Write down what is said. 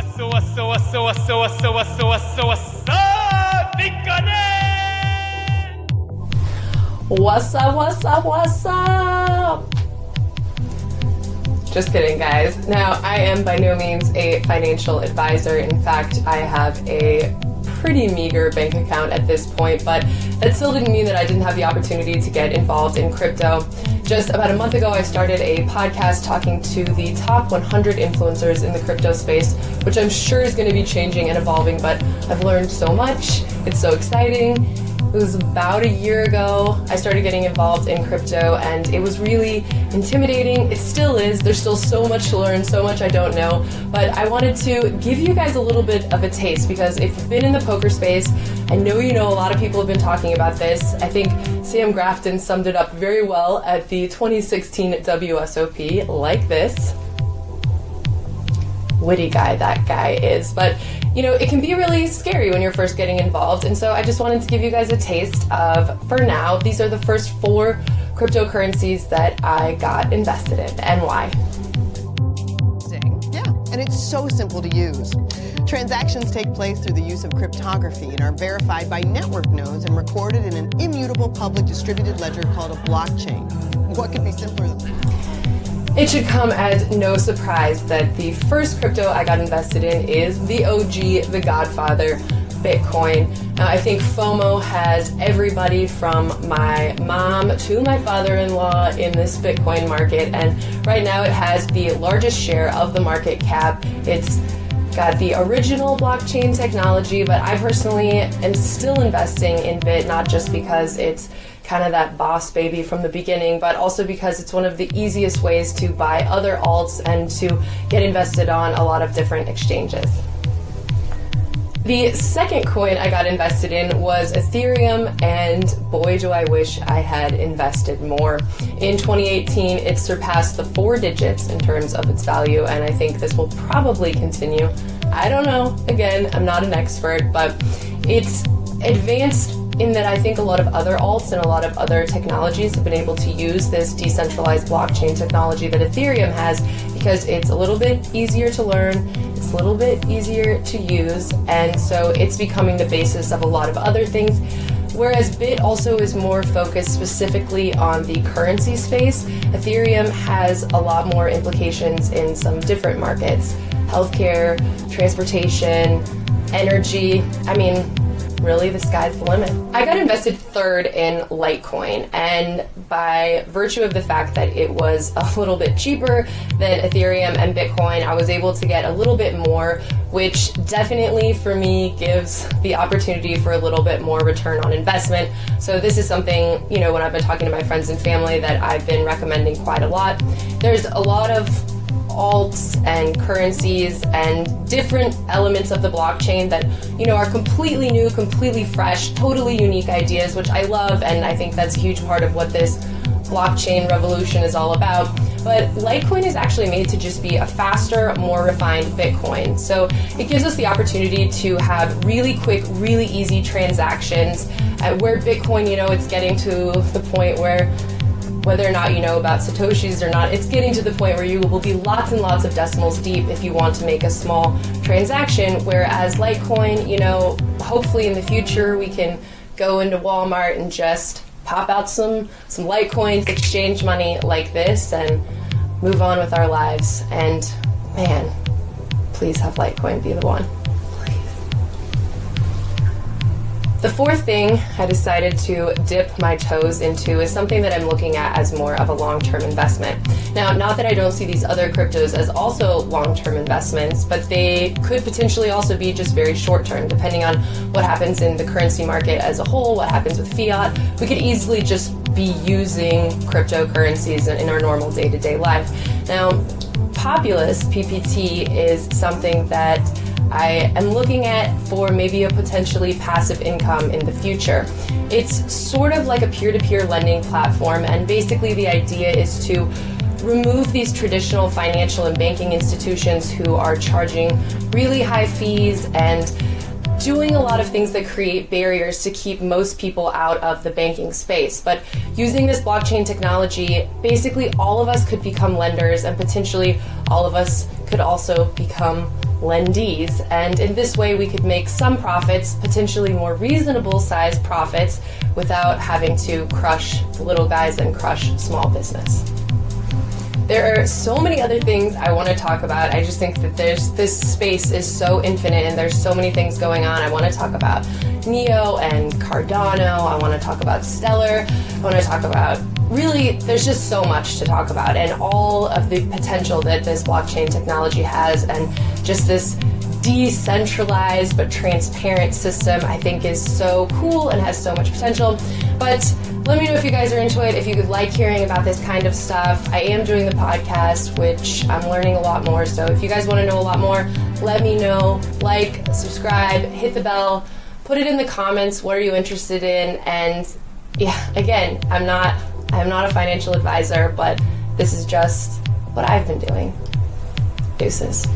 What's up, what's up, what's up? Just kidding, guys. Now, I am by no means a financial advisor. In fact, I have a pretty meager bank account at this point, but that still didn't mean that I didn't have the opportunity to get involved in crypto. Just about a month ago, I started a podcast talking to the top 100 influencers in the crypto space, which I'm sure is going to be changing and evolving, but I've learned so much. It's so exciting. It was about a year ago I started getting involved in crypto, and it was really intimidating. It still is. There's still so much to learn, so much I don't know, but I wanted to give you guys a little bit of a taste, because if you've been in the poker space, I know you know a lot of people have been talking about this. I think Sam Grafton summed it up very well at the 2016 WSOP like this. Witty guy that guy is, but you know, it can be really scary when you're first getting involved, and so I just wanted to give you guys a taste of, for now, these are the first 4 cryptocurrencies that I got invested in, and why. Yeah, and it's so simple to use. Transactions take place through the use of cryptography and are verified by network nodes and recorded in an immutable public distributed ledger called a blockchain. What could be simpler than that? It should come as no surprise that the first crypto I got invested in is the OG, the Godfather, Bitcoin. Now, I think FOMO has everybody from my mom to my father-in-law in this Bitcoin market, and right now it has the largest share of the market cap. It's got the original blockchain technology, but I personally am still investing in Bit, not just because it's kind of that boss baby from the beginning, but also because it's one of the easiest ways to buy other alts and to get invested on a lot of different exchanges. The second coin I got invested in was Ethereum, and boy do I wish I had invested more. In 2018, it surpassed the 4 digits in terms of its value, and I think this will probably continue. I don't know, again, I'm not an expert, but it's advanced in that I think a lot of other alts and a lot of other technologies have been able to use this decentralized blockchain technology that Ethereum has, because it's a little bit easier to learn, it's a little bit easier to use, and so it's becoming the basis of a lot of other things. Whereas Bit also is more focused specifically on the currency space, Ethereum has a lot more implications in some different markets. Healthcare, transportation, energy, I mean, really, the sky's the limit. I got invested third in Litecoin, and by virtue of the fact that it was a little bit cheaper than Ethereum and Bitcoin, I was able to get a little bit more, which definitely for me gives the opportunity for a little bit more return on investment. So this is something, you know, when I've been talking to my friends and family, that I've been recommending quite a lot. There's a lot of alts and currencies and different elements of the blockchain that, you know, are completely new, completely fresh, totally unique ideas, which I love, and I think that's a huge part of what this blockchain revolution is all about. But Litecoin is actually made to just be a faster, more refined Bitcoin. So it gives us the opportunity to have really quick, really easy transactions, where Bitcoin, you know, it's getting to the point where, whether or not you know about Satoshis or not, it's getting to the point where you will be lots and lots of decimals deep if you want to make a small transaction, whereas Litecoin, you know, hopefully in the future we can go into Walmart and just pop out some Litecoins, exchange money like this, and move on with our lives. And man, please have Litecoin be the one. The fourth thing I decided to dip my toes into is something that I'm looking at as more of a long-term investment. Now, not that I don't see these other cryptos as also long-term investments, but they could potentially also be just very short-term, depending on what happens in the currency market as a whole, what happens with fiat. We could easily just be using cryptocurrencies in our normal day-to-day life. Now, Populous, PPT, is something that I am looking at for maybe a potentially passive income in the future. It's sort of like a peer-to-peer lending platform, and basically the idea is to remove these traditional financial and banking institutions who are charging really high fees and doing a lot of things that create barriers to keep most people out of the banking space. But using this blockchain technology, basically all of us could become lenders, and potentially all of us could also become lendees. And in this way, we could make some profits, potentially more reasonable sized profits, without having to crush the little guys and crush small business. There are so many other things I want to talk about. I just think that this space is so infinite and there's so many things going on. I want to talk about Neo and Cardano. I want to talk about Stellar. I want to talk about, really, there's just so much to talk about, and all of the potential that this blockchain technology has, and just this decentralized but transparent system I think is so cool and has so much potential. But let me know if you guys are into it, if you could like hearing about this kind of stuff. I am doing the podcast, which I'm learning a lot more, so if you guys want to know a lot more, let me know. Like, subscribe, hit the bell, put it in the comments, what are you interested in? And yeah, again, I'm not a financial advisor, but this is just what I've been doing. Deuces.